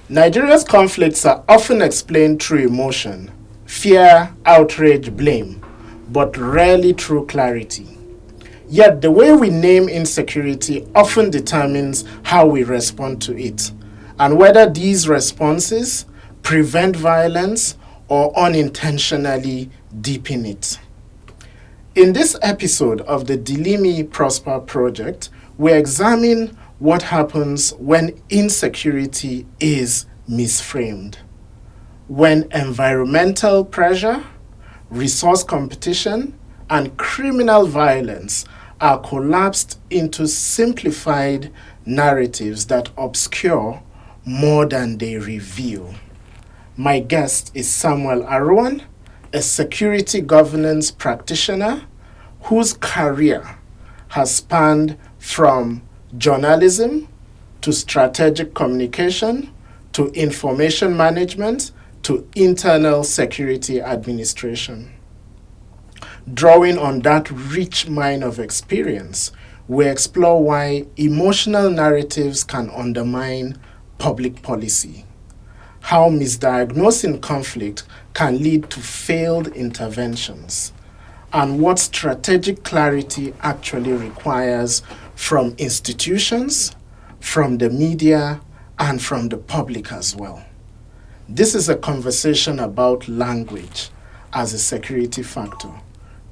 Nigeria's conflicts are often explained through emotion, fear, outrage, blame, but rarely through clarity. Yet the way we name insecurity often determines how we respond to it, and whether these responses prevent violence or unintentionally deepen it. In this episode of the Delimi PROSPER Project, we examine what happens when insecurity is misframed, when environmental pressure, resource competition, and criminal violence are collapsed into simplified narratives that obscure more than they reveal. My guest is Samuel Aruwan, a security governance practitioner whose career has spanned from journalism to strategic communication to information management to internal security administration. Drawing on that rich mine of experience, we explore why emotional narratives can undermine public policy, how misdiagnosing conflict can lead to failed interventions, and what strategic clarity actually requires from institutions, from the media, and from the public as well. This is a conversation about language as a security factor,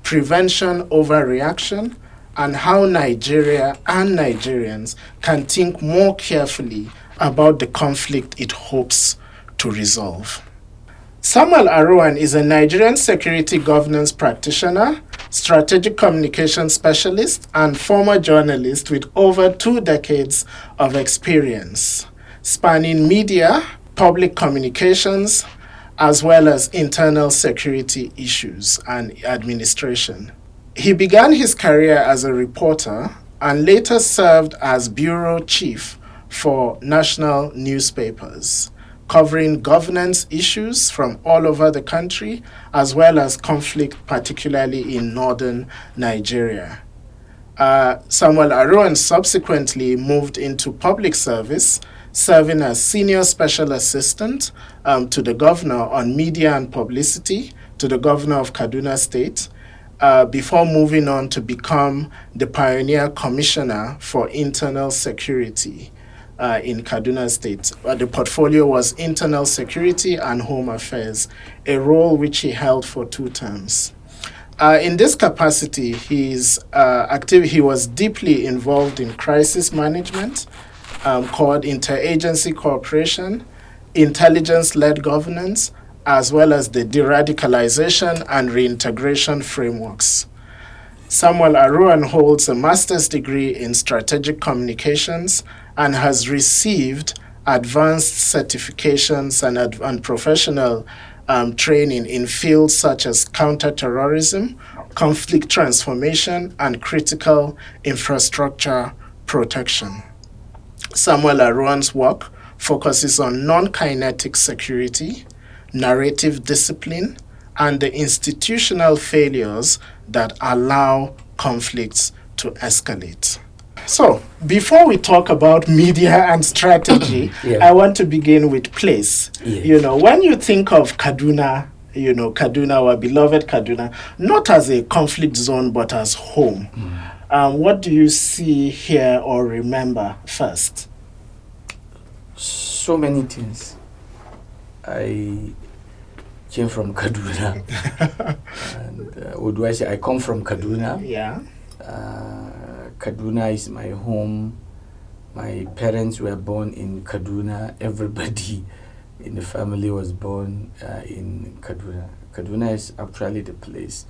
prevention over reaction, and how Nigeria and Nigerians can think more carefully about the conflict it hopes to resolve. Samuel Aruwan is a Nigerian security governance practitioner, strategic communication specialist, and former journalist with over 2 decades of experience, spanning media, public communications, as well as internal security issues and administration. He began his career as a reporter and later served as bureau chief for national newspapers, covering governance issues from all over the country, as well as conflict, particularly in northern Nigeria. Samuel Aruwan subsequently moved into public service, serving as senior special assistant to the governor on media and publicity, to the governor of Kaduna State, before moving on to become the pioneer commissioner for internal security in Kaduna State. The portfolio was internal security and home affairs, a role which he held for 2 terms. In this capacity, he was deeply involved in crisis management, called interagency cooperation, intelligence-led governance, as well as the de-radicalization and reintegration frameworks. Samuel Aruwan holds a master's degree in strategic communications and has received advanced certifications and professional training in fields such as counterterrorism, conflict transformation, and critical infrastructure protection. Samuel Aruwan's work focuses on non-kinetic security, narrative discipline, and the institutional failures that allow conflicts to escalate. So, before we talk about media and strategy, I want to begin with place. When you think of Kaduna, Kaduna, our beloved Kaduna, not as a conflict zone, but as home. What do you see here or remember first? So many things. I came from Kaduna. And what do I say? I come from Kaduna. Yeah. Kaduna is my home. My parents were born in Kaduna. Everybody in the family was born in Kaduna. Kaduna is actually the place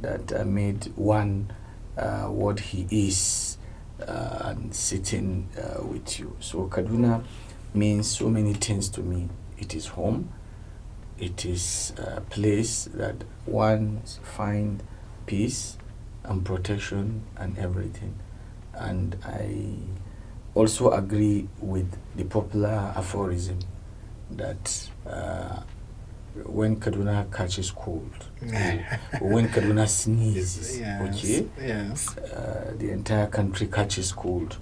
that made one what he is and sitting with you. So Kaduna means so many things to me. It is home. It is a place that one finds peace and protection and everything. And I also agree with the popular aphorism that when Kaduna catches cold, when Kaduna sneezes, the entire country catches cold.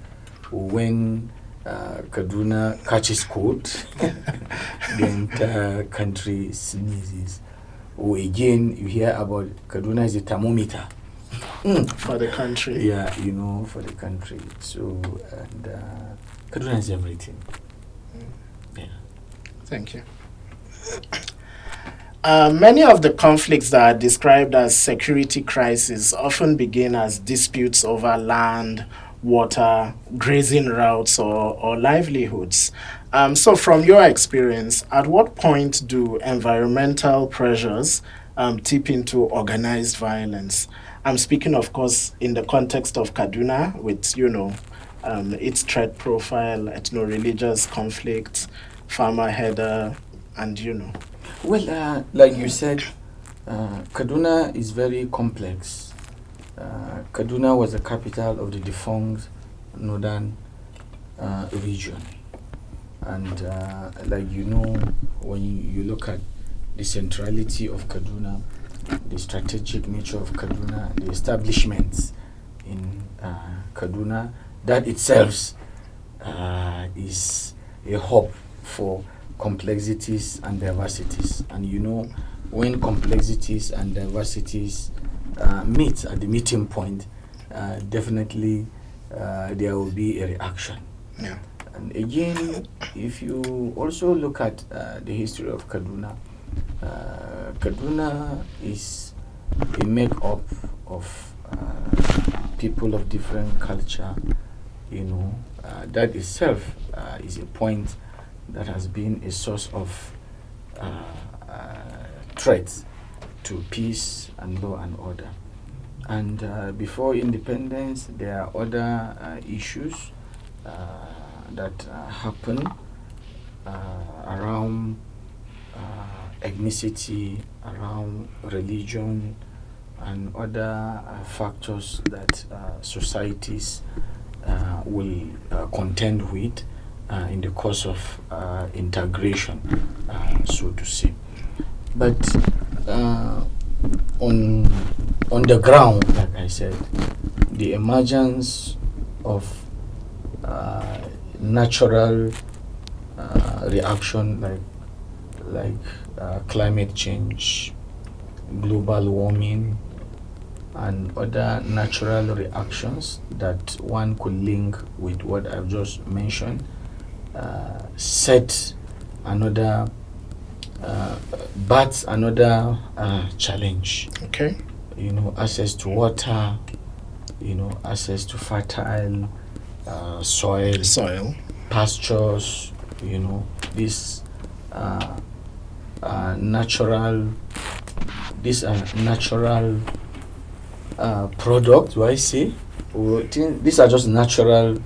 When Kaduna catches cold, the entire country sneezes. Or again, you hear about Kaduna is a thermometer. For the country. Yeah, for the country. So, and Kaduna is everything. Yeah. Thank you. Many of the conflicts that are described as security crises often begin as disputes over land, water, grazing routes, or livelihoods. So from your experience, at what point do environmental pressures tip into organized violence? I'm speaking, of course, in the context of Kaduna with, its threat profile, ethno-religious conflicts, farmer header, and. Well, like you said, Kaduna is very complex. Kaduna was the capital of the defunct northern region. And like when you look at the centrality of Kaduna, the strategic nature of Kaduna, the establishments in Kaduna, that itself is a hub for complexities and diversities. And when complexities and diversities meet at the meeting point, definitely there will be a reaction. Yeah. And again, if you also look at the history of Kaduna, Kaduna is a make-up of people of different culture. That itself is a point that has been a source of threat to peace and law and order. And before independence, there are other issues that happen around ethnicity, around religion, and other factors that societies will contend with in the course of integration, so to say. But on the ground, like I said, the emergence of natural reaction like climate change, global warming, and other natural reactions that one could link with what I've just mentioned set another challenge. Okay. Access to water, access to fertile soil, pastures, these natural products, do I say? These are just natural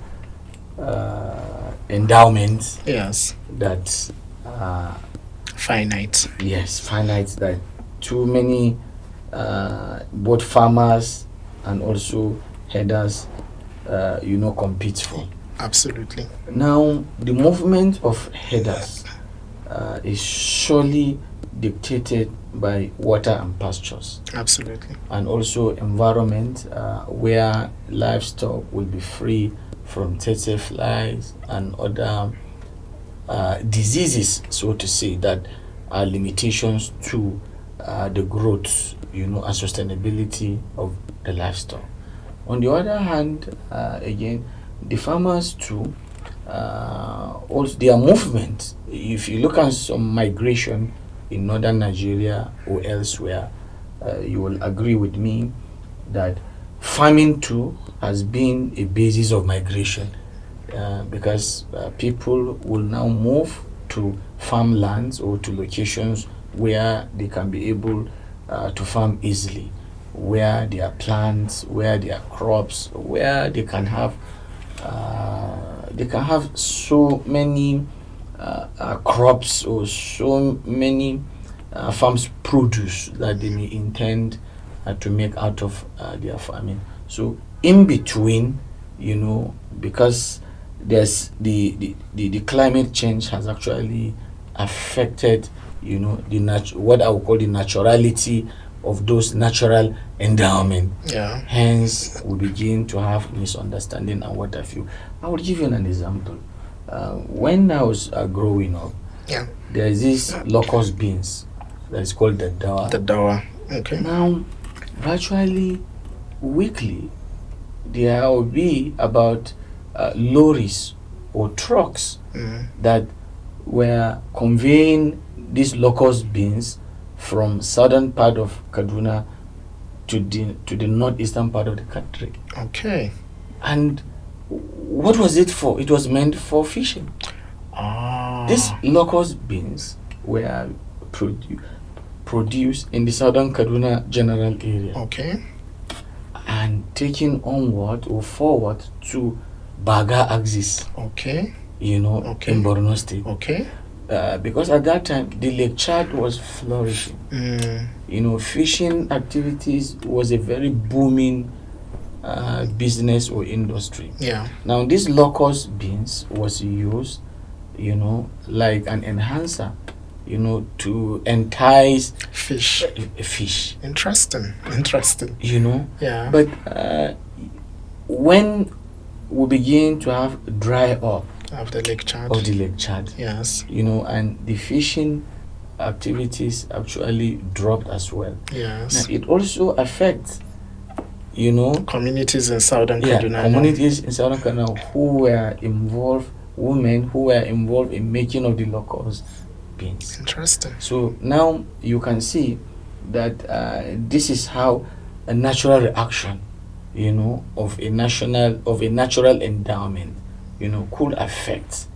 endowments. Yes. That finite. Yes, finite, that too many both farmers and also headers compete for. Absolutely. Now, the movement of headers is surely dictated by water and pastures. Absolutely. And also environment where livestock will be free from tsetse flies and other diseases, so to say, that are limitations to the growth, and sustainability of the livestock. On the other hand, again, the farmers too, also their movement, if you look at some migration in northern Nigeria or elsewhere, you will agree with me that farming too has been a basis of migration, because people will now move to farmlands or to locations where they can be able to farm easily, where there are plants, where there are crops, where they can have so many crops or so many farms produce that they may intend to make out of their farming. So in between, because there's the climate change has actually affected what I would call the naturality of those natural endowment. Yeah. Hence we begin to have misunderstanding and what have you. I will give you an example. when I was growing up, Yeah. there's this locust beans that is called the dawa. The dawa. Okay. Now, virtually weekly, there will be about lorries or trucks that were conveying these locust beans from southern part of Kaduna to the northeastern part of the country. Okay. And what was it for? It was meant for fishing. These locust beans were produced in the southern Kaduna general area. Okay. And taken onward or forward to Baga axis. Okay. In Borno State. Okay. Because at that time the Lake Chad was flourishing. Fishing activities was a very booming business or industry. Yeah. Now this locust beans was used, like an enhancer, to entice fish. Interesting. Yeah. But when we begin to have dry up of the Lake Chad. Yes. And the fishing activities actually dropped as well. Yes. Now it also affects, communities in southern Kaduna. Communities in southern Kaduna who were involved, women who were involved in making of the locust beans. Interesting. So now you can see that this is how a natural reaction, of a natural endowment, could affect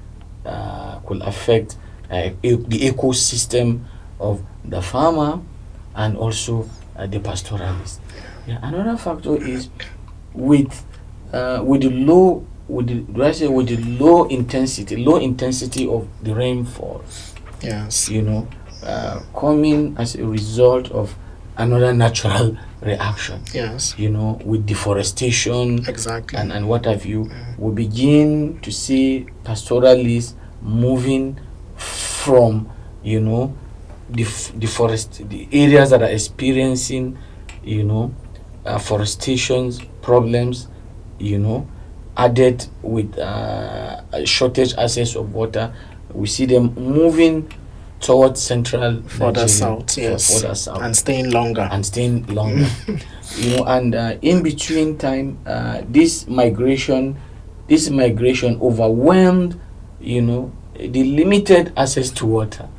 the ecosystem of the farmer and also the pastoralist. Yeah, another factor is with the low intensity of the rainfall. Yes. Coming as a result of another natural reaction. Yes. With deforestation. Exactly. And what have you, we begin to see pastoralists moving from, the areas that are experiencing, forestation problems, added with shortage access of water. We see them moving towards central further Nigeria, south, yes, further south, and staying longer. And in between time, this migration overwhelmed, the limited access to water,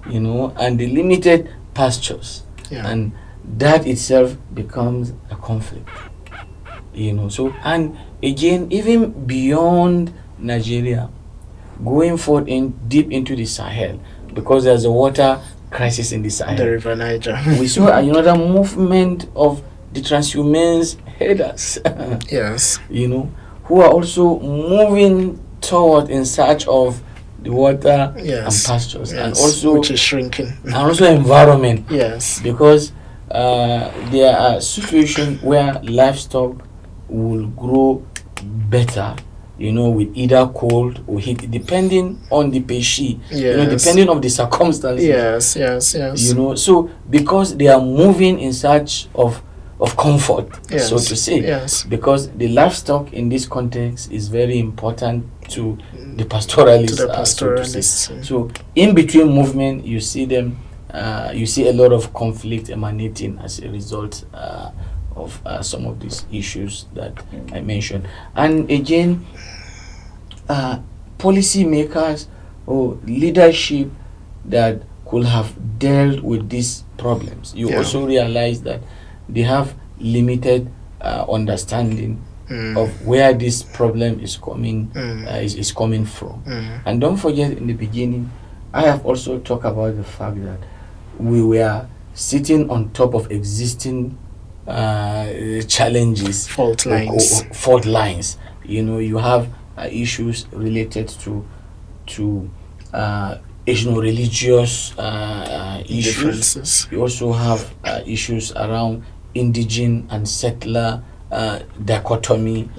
and the limited pastures, and that itself becomes a conflict, So, and again, even beyond Nigeria, going forward deep into the Sahel, because there's a water crisis in the Sahel. The River Niger. We saw another movement of the transhumance headers. Yes. Who are also moving toward in search of the water and pastures, and also which is shrinking, and also environment. Yes. Because there are situations where livestock will grow better, with either cold or heat, depending on the peshi, depending on the circumstances. Yes. So because they are moving in search of comfort, so to say. Yes. Because the livestock in this context is very important to the pastoralists. So in between movement, you see them. You see a lot of conflict emanating as a result of some of these issues that I mentioned. And again, policy makers or leadership that could have dealt with these problems, you also realize that they have limited understanding of where this problem is coming is coming from. And don't forget, in the beginning, I have also talked about the fact that we were sitting on top of existing challenges, fault lines. You have issues related to ethno-religious issues. Differences. You also have issues around indigene and settler dichotomy.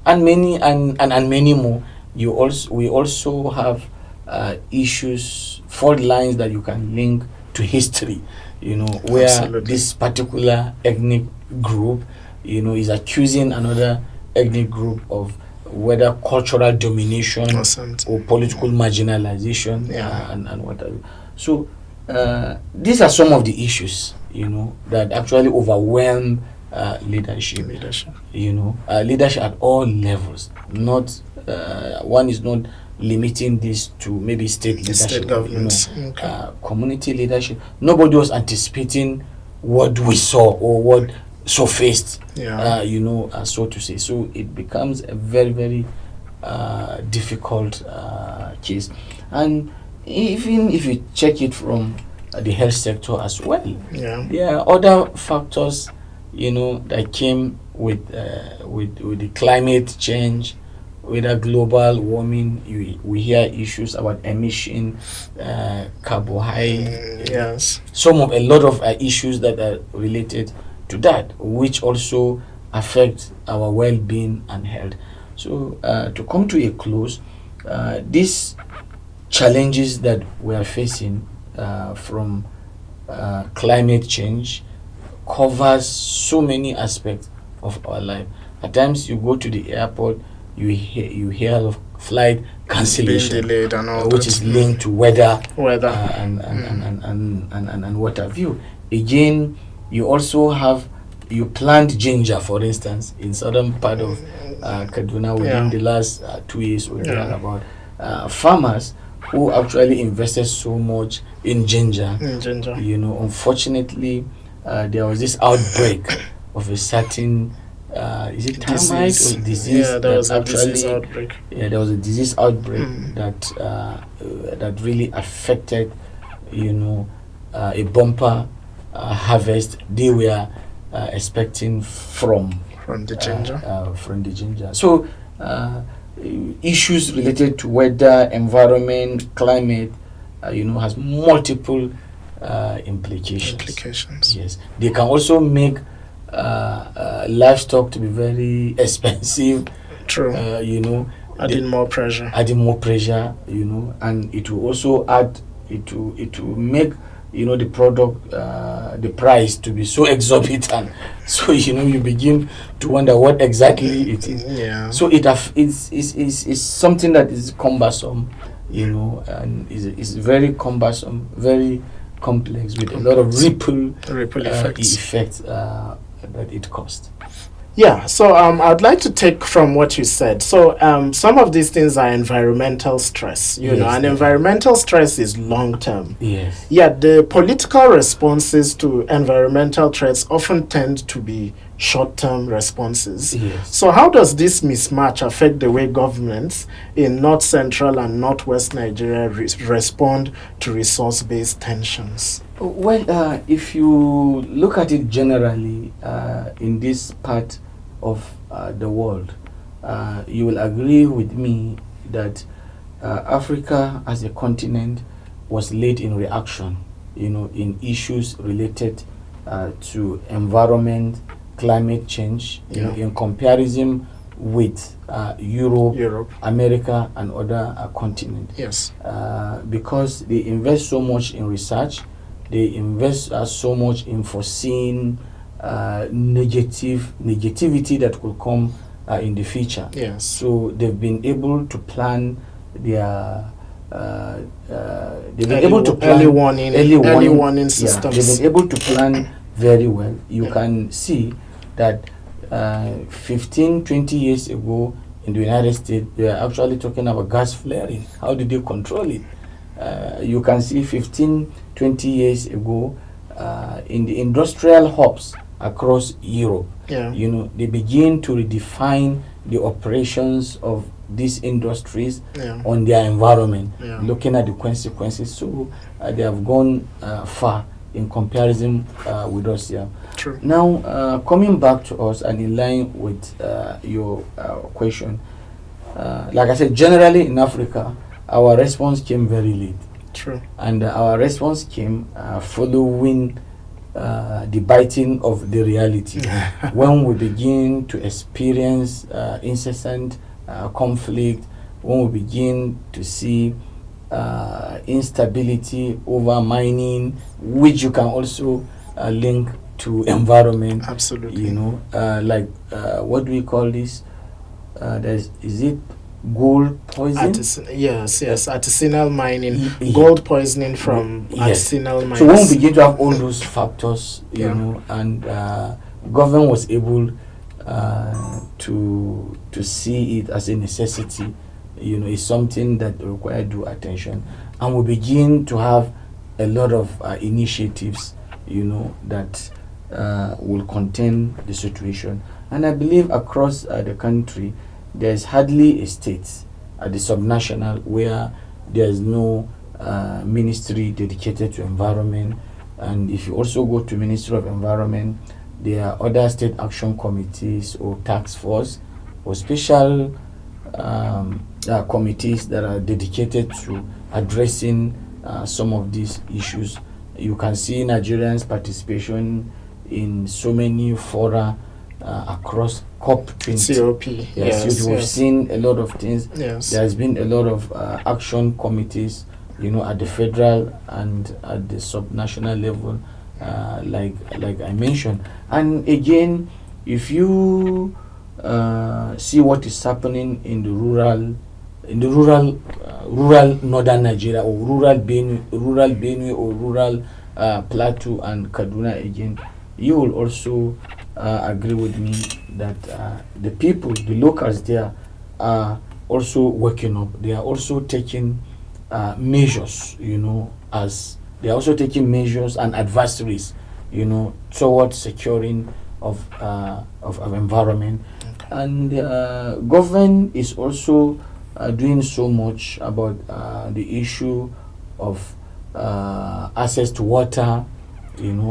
And many more. We also have issues, fault lines that you can link to history, where Absolutely. this particular ethnic group, is accusing another ethnic group of whether cultural domination Awesome. or political marginalization, Yeah. and what have you. So these are some of the issues, that actually overwhelm leadership. Leadership at all levels. Not one is not limiting this to maybe state leadership, State governments. community leadership. Nobody was anticipating what we saw or what surfaced, so to say. So it becomes a very, very difficult case. And even if you check it from the health sector as well, there are other factors, that came with the climate change, whether global warming. We hear issues about emission, carbohydrate. Yes. A lot of issues that are related to that, which also affect our well-being and health. So to come to a close, these challenges that we are facing from climate change covers so many aspects of our life. At times you go to the airport, you hear of flight cancellation, being delayed and all which that. is linked to weather, and and what have you. Again, you also you plant ginger, for instance, in southern part of Kaduna. Within the last 2 years, we heard about farmers who actually invested so much in ginger. Unfortunately, there was this outbreak of a certain is it termite or disease? Yeah, there was a disease outbreak. Yeah, there was a disease outbreak that really affected, a bumper harvest they were expecting from the ginger. So issues related to weather, environment, climate, has multiple implications. Yes, they can also make livestock to be very expensive. True. Adding more pressure. And it will also add. It will make the product, the price to be so exorbitant. So you begin to wonder what exactly it is. Yeah. So it's something that is cumbersome, and is very cumbersome, very complex, with a lot of ripple effects that it caused. Yeah, so I'd like to take from what you said. So some of these things are environmental stress, and environmental stress is long term. Yes. Yet the political responses to environmental threats often tend to be short-term responses. Yes. So how does this mismatch affect the way governments in North Central and Northwest Nigeria respond to resource-based tensions? Well, if you look at it generally, in this part of the world, you will agree with me that Africa as a continent was late in reaction, in issues related to environment, climate change, in comparison with Europe, America, and other continents. Yes. Because they invest so much in research, they invest so much in foreseeing negativity that could come in the future. Yes. So they've been able to plan their early warning systems. They've been able to plan very well. You can see that 15-20 years ago in the United States, they are actually talking about gas flaring. How did they control it? You can see 15-20 years ago in the industrial hubs across Europe, they begin to redefine the operations of these industries on their environment, looking at the consequences. So they have gone far in comparison with us here. True. Now, coming back to us and in line with your question, like I said, generally in Africa, our response came very late. True. And our response came following the biting of the reality. When we begin to experience incessant conflict, when we begin to see instability over mining, which you can also link to environment. Absolutely. What do we call this? is it gold poison? Yes, artisanal mining, Yeah. gold poisoning from Yes. artisanal mines. So when we begin to have all those factors, and government was able to see it as a necessity, it's something that requires due attention, and we begin to have a lot of initiatives, that will contain the situation. And I believe across the country, there's hardly a state at the subnational where there's no ministry dedicated to environment. And if you also go to Ministry of Environment, there are other state action committees or task force or special committees that are dedicated to addressing some of these issues. You can see Nigerians' participation in so many fora across COP20. COP. Yes, we've seen a lot of things. Yes. There has been a lot of action committees, at the federal and at the subnational level, like I mentioned. And again, if you see what is happening in the rural northern Nigeria, or rural Benue or rural Plateau and Kaduna, again, you will also agree with me that the people, the locals there, are also waking up. They are also taking measures, as they are also taking measures and advisories, towards securing of environment. Okay. And government is also doing so much about the issue of access to water,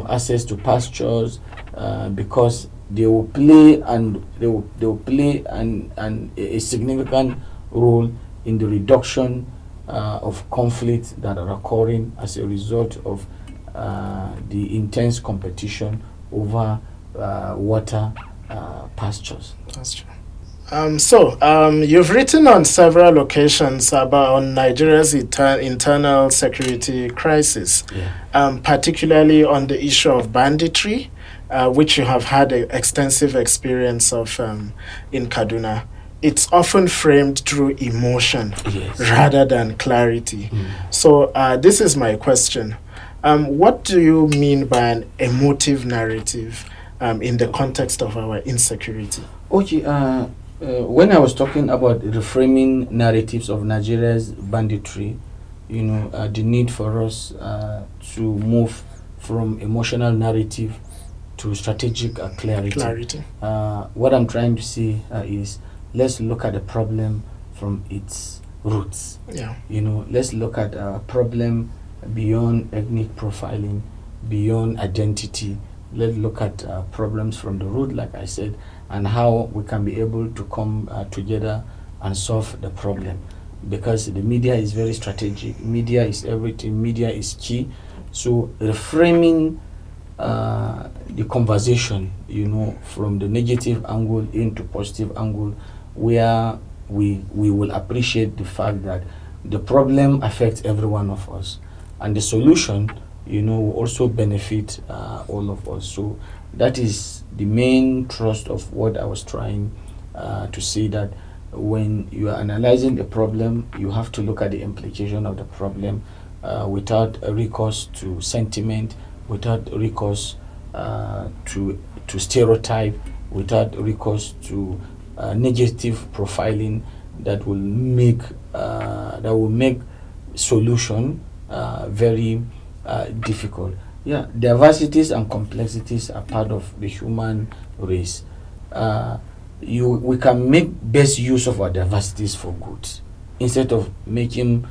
access to pastures, because they will play a significant role in the reduction of conflicts that are occurring as a result of the intense competition over water pastures. That's true. You've written on several occasions about Nigeria's internal security crisis, particularly on the issue of banditry, which you have had extensive experience of in Kaduna. It's often framed through emotion rather than clarity. So this is my question. What do you mean by an emotive narrative in the context of our insecurity? Okay, when I was talking about reframing narratives of Nigeria's banditry, the need for us to move from emotional narrative to strategic clarity. What I'm trying to say is, let's look at the problem from its roots. Let's look at a problem beyond ethnic profiling, beyond identity. Let's look at problems from the root, like I said, and how we can be able to come together and solve the problem. Because the media is very strategic. Media is everything. Media is key. So reframing the conversation, from the negative angle into positive angle, where we will appreciate the fact that the problem affects every one of us, and the solution, will also benefit all of us. So that is the main thrust of what I was trying to say, that when you are analyzing the problem, you have to look at the implication of the problem without a recourse to sentiment, without recourse to stereotype, without recourse to negative profiling that will make solution very difficult. Diversities and complexities are part of the human race. We can make best use of our diversities for good, instead of making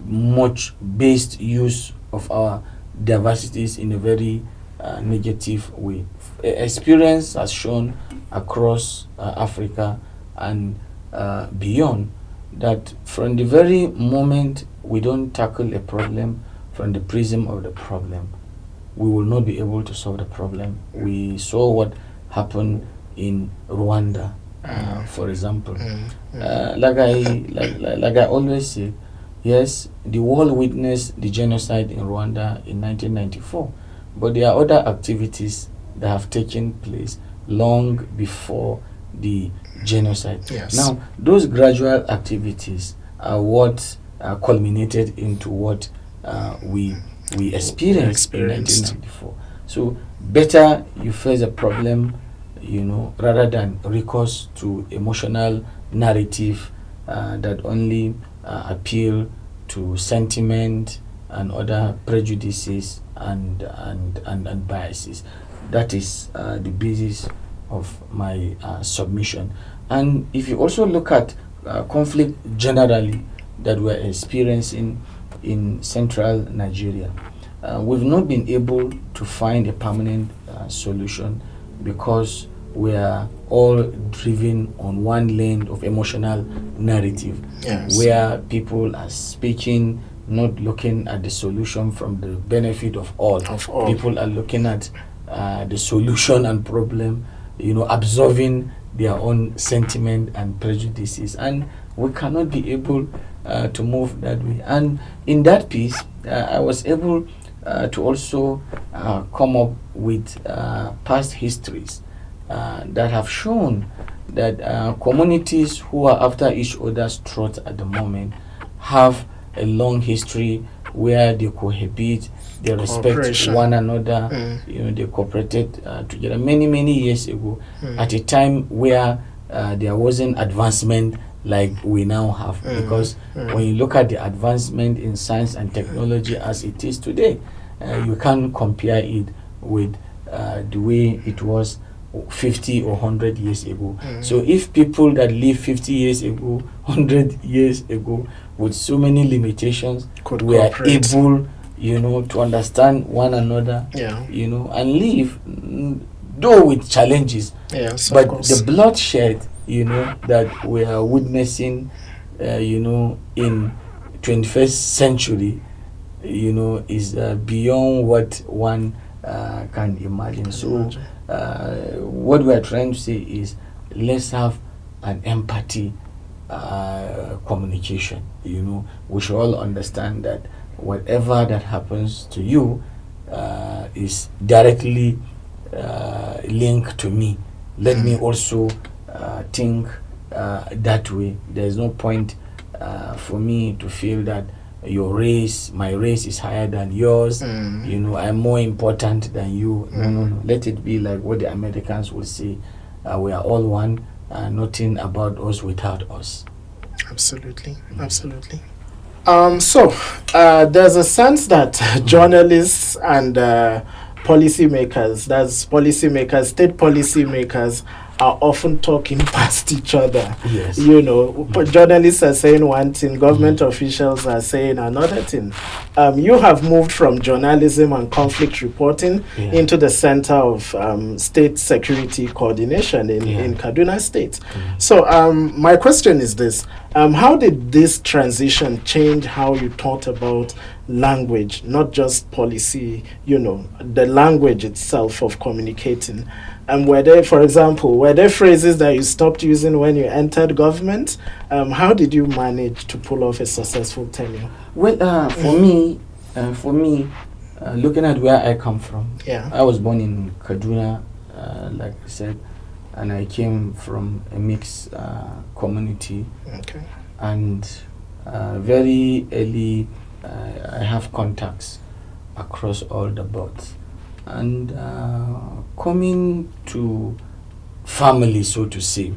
much based use of our diversities in a very negative way. Experience has shown across Africa and beyond that from the very moment we don't tackle a problem from the prism of the problem, we will not be able to solve the problem. We saw what happened in Rwanda, for example. Like I always say, yes, the world witnessed the genocide in Rwanda in 1994, but there are other activities that have taken place long before the genocide. Yes. Now, those gradual activities are what culminated into what we experienced in 1994. So, better you face a problem, rather than recourse to emotional narrative that only appeal to sentiment and other prejudices and biases. That is the basis of my submission. And if you also look at conflict generally that we're experiencing in central Nigeria, we've not been able to find a permanent solution because we are all driven on one lane of emotional narrative, yes, where people are speaking, not looking at the solution from the benefit of all. People are looking at the solution and problem, absorbing their own sentiment and prejudices, and we cannot be able to move that way. And in that piece, I was able to also come up with past histories that have shown that communities who are after each other's throat at the moment have a long history where they cohabit, they respect one another, they cooperated together many years ago, at a time where there wasn't advancement like we now have. Because when you look at the advancement in science and technology as it is today, you can't compare it with the way it was 50 or 100 years ago. So if people that lived 50 years ago, 100 years ago, with so many limitations, were able, to understand one another, and live, though with challenges, but the bloodshed, that we are witnessing, in 21st century, is beyond what one can imagine. So what we are trying to say is, let's have an empathy communication. We should all understand that whatever that happens to you is directly linked to me. Let me also think that way. There's no point for me to feel that my race is higher than yours, I'm more important than you. No. Let it be like what the Americans will say, we are all one, nothing about us without us. Absolutely. So there's a sense that journalists and policymakers, state policymakers, are often talking past each other. Yes. Journalists are saying one thing, government officials are saying another thing. You have moved from journalism and conflict reporting into the center of state security coordination in Kaduna State. So my question is this. How did this transition change how you thought about language, not just policy, the language itself of communicating? And were there phrases that you stopped using when you entered government? How did you manage to pull off a successful tenure? Well, for me, looking at where I come from, I was born in Kaduna, like I said, and I came from a mixed community. Okay. And very early, I have contacts across all the boards. And coming to family, so to say,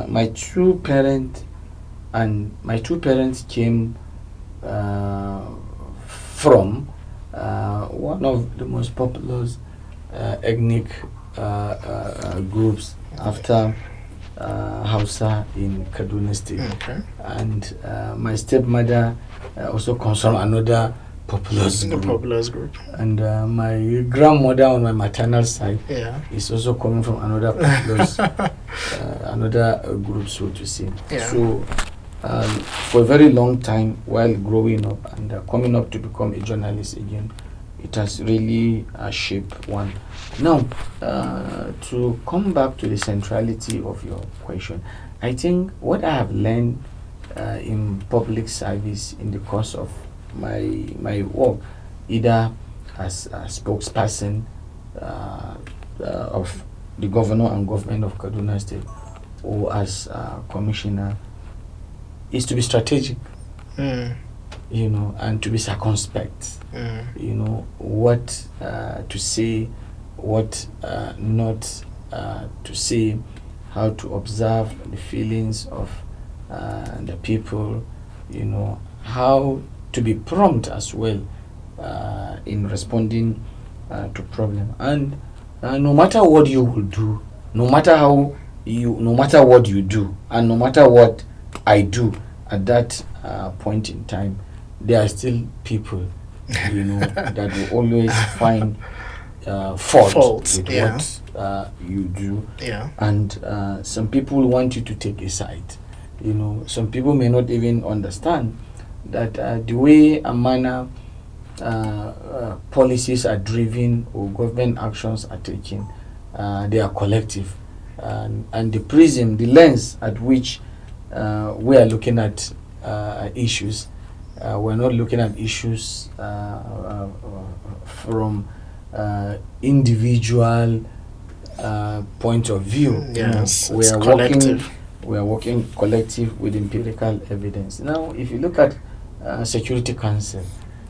my two parents came from one of the most popular ethnic groups after Hausa in Kaduna State. Okay. And my stepmother also comes from another populous group. And my grandmother on my maternal side is also coming from another populous, another group, so to say. So for a very long time, while growing up and coming up to become a journalist again, it has really shaped one. Now, to come back to the centrality of your question, I think what I have learned in public service in the course of my work, either as a spokesperson of the governor and government of Kaduna State, or as commissioner is to be strategic, you know, and to be circumspect, you know, what to say, what not to say, how to observe the feelings of the people, you know, how to be prompt as well in responding to problem. And no matter what you will do, no matter what you do, and no matter what I do at that point in time, there are still people, you know, that will always find fault with what you do. And some people want you to take a side. You know, some people may not even understand that the way and manner policies are driven or government actions are taken, they are collective, and the prism, the lens at which we are looking at issues, we're not looking at issues from individual point of view. Yes, we are collective. We are working collective with empirical evidence. Now, if you look at Security Council,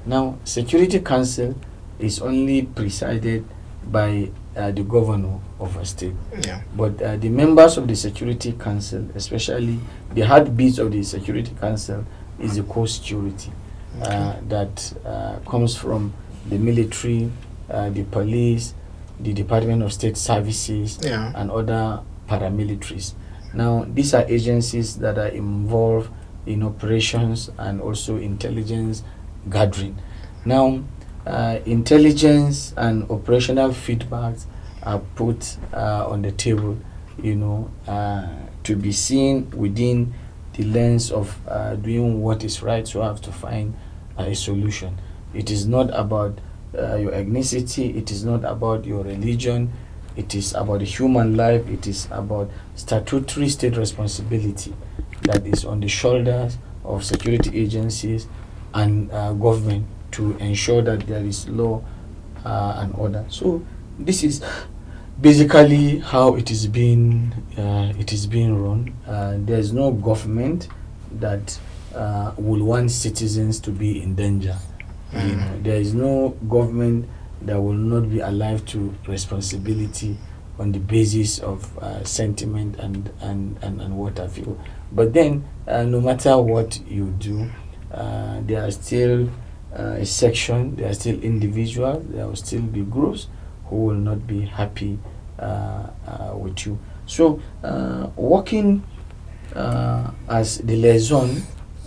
now Security Council is only presided by the governor of a state. But the members of the Security Council, especially the heartbeat of the Security Council, is the core security that comes from the military, the police, the Department of State Services, and other paramilitaries. Now, these are agencies that are involved in operations and also intelligence gathering. Now, intelligence and operational feedbacks are put on the table, you know, to be seen within the lens of doing what is right, so I have to find a solution. It is not about your ethnicity, it is not about your religion, it is about the human life, it is about statutory state responsibility that is on the shoulders of security agencies and government to ensure that there is law and order. So this is basically how it is being run. There is no government that will want citizens to be in danger. You know, there is no government that will not be alive to responsibility on the basis of sentiment and what have you. But then, no matter what you do, there are still a section, there are still individuals, there will still be groups who will not be happy with you. So, working as the liaison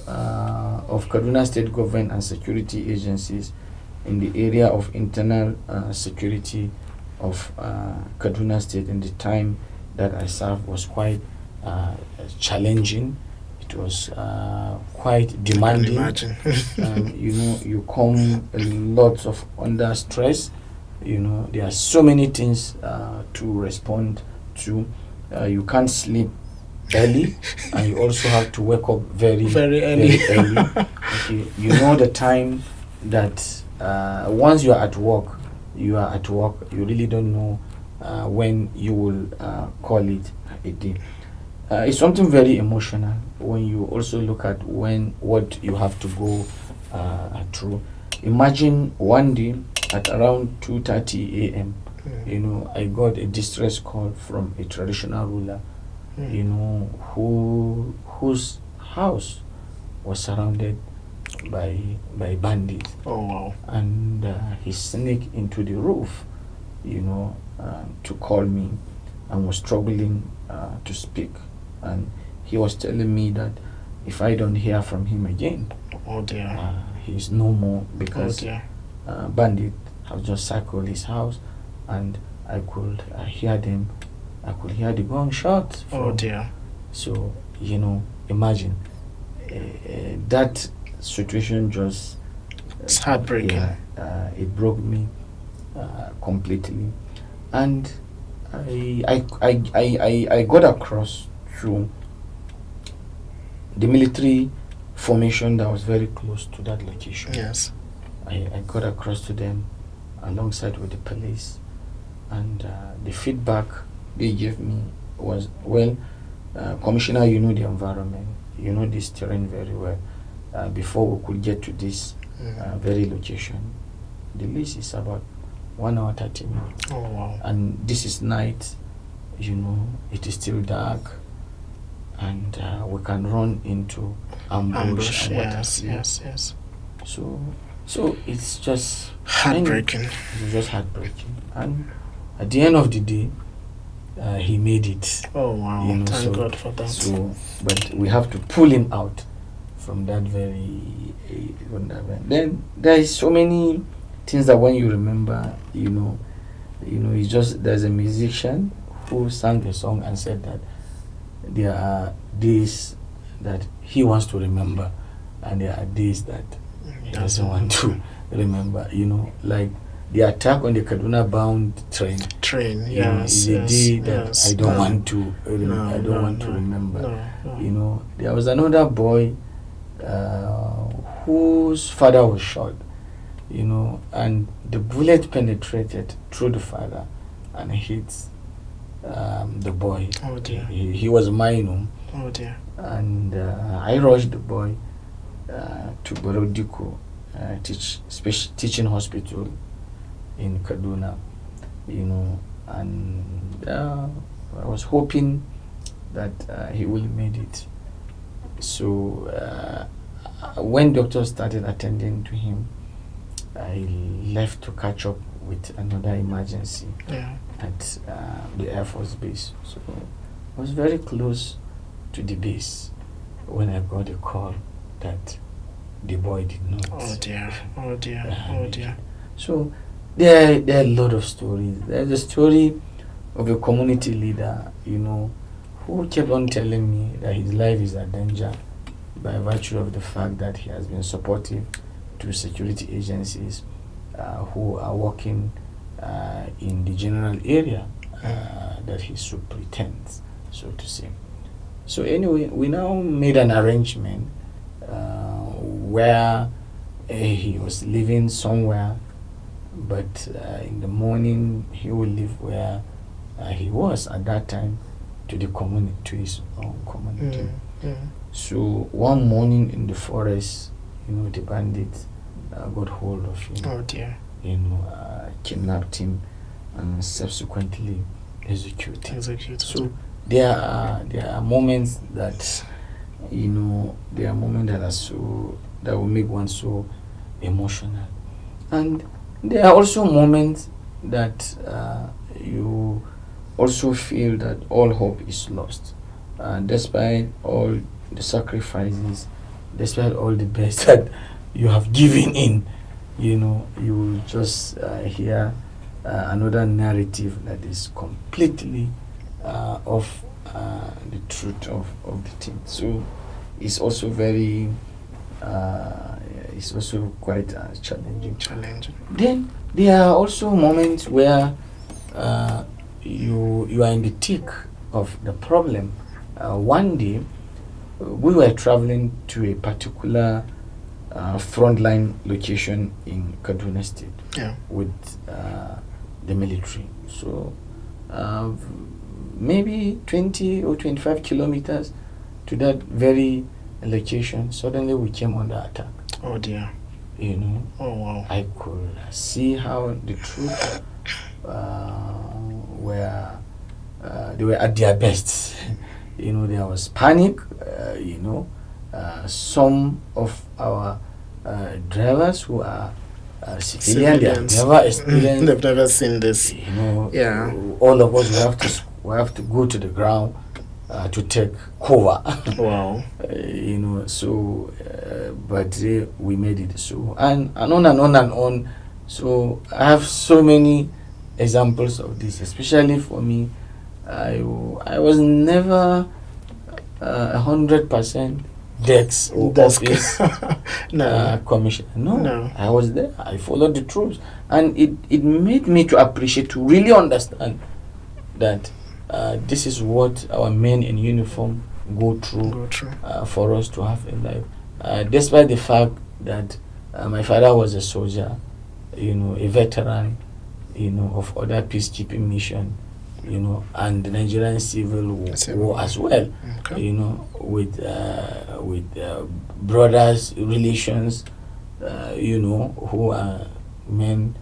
of Kaduna State Government and security agencies in the area of internal security of Kaduna State in the time that I served was quite challenging. It was quite demanding. You know, you come a lot of under stress. You know, there are so many things to respond to. You can't sleep early, and you also have to wake up very early. Okay, you know the time that once you are at work. You really don't know when you will call it a day. It's something very emotional when you also look at what you have to go through. Imagine one day at around 2:30 a.m. You know, I got a distress call from a traditional ruler. You know, whose house was surrounded by bandits. Oh wow! And he sneaked into the roof, you know, to call me, and was struggling to speak. And he was telling me that if I don't hear from him again, oh dear, he's no more, because bandits have just circled his house, and I could hear them. I could hear the gunshot. Oh dear! So you know, imagine that situation just it's heartbreaking. It broke me completely, and I got across through the military formation that was very close to that location. Yes, I got across to them alongside with the police, and the feedback they gave me was, well, Commissioner, you know the environment, you know this terrain very well. Before we could get to this very location, the lease is about 1 hour 30 minutes. Oh wow! And this is night, you know, it is still dark, and we can run into ambush and what have you. Yes. So it's just Heartbreaking. It's just heartbreaking. And at the end of the day, he made it. Oh wow! You know, Thank God for that. So, but we have to pull him out from that very. Then there is so many things that when you remember, you know, it's just there's a musician who sang a song and said that there are days that he wants to remember, and there are days that he doesn't want to remember. You know, like the attack on the Kaduna bound train. Yes. Is a day that I don't want to. I don't want to No. remember. No. You know, there was another boy whose father was shot. You know, and the bullet penetrated through the father and hit the boy. Oh dear. He was minor. Oh dear. And I rushed the boy to Borodiko teaching hospital in Kaduna, you know, and I was hoping that he will made it. So when doctors started attending to him, I left to catch up with another emergency at the Air Force base. So I was very close to the base when I got a call that the boy did not. Oh dear. So there are a lot of stories. There's a story of a community leader, you know, who kept on telling me that his life is a danger by virtue of the fact that he has been supportive to security agencies who are working in the general area that he superintends, so to say. So anyway, we now made an arrangement where he was living somewhere, but in the morning he will leave where he was at that time to the community, to his own community. So one morning in the forest, you know, the bandits got hold of him. Oh dear. You know, kidnapped him and subsequently executed. So there are moments that, you know, there are moments that are so, that will make one so emotional, and there are also moments that you also feel that all hope is lost, despite all the sacrifices, despite all the best that you have given in. You know, you will just hear another narrative that is completely off the truth of the thing. So it's also very, it's also quite challenging. Then there are also moments where you are in the thick of the problem. One day, we were traveling to a particular frontline location in Kaduna State with the military. So maybe 20 or 25 kilometers to that very location, suddenly we came under attack. Oh dear. You know, Oh wow. I could see how the troops were they were at their best. You know, there was panic. You know, some of our drivers who are civilians, they have never experienced. They've never seen this. You know, all of us we have to go to the ground to take cover. Wow. You know, so but we made it. So and on and on and on. So I have so many examples of this, especially for me. I was never 100% Dex or office commissioner. No, I was there. I followed the troops, and it made me to appreciate, to really understand that this is what our men in uniform go through for us to have a life. Despite the fact that my father was a soldier, you know, a veteran, you know, of other peacekeeping mission, and the Nigerian Civil War as well, Okay. with brothers relations, who are men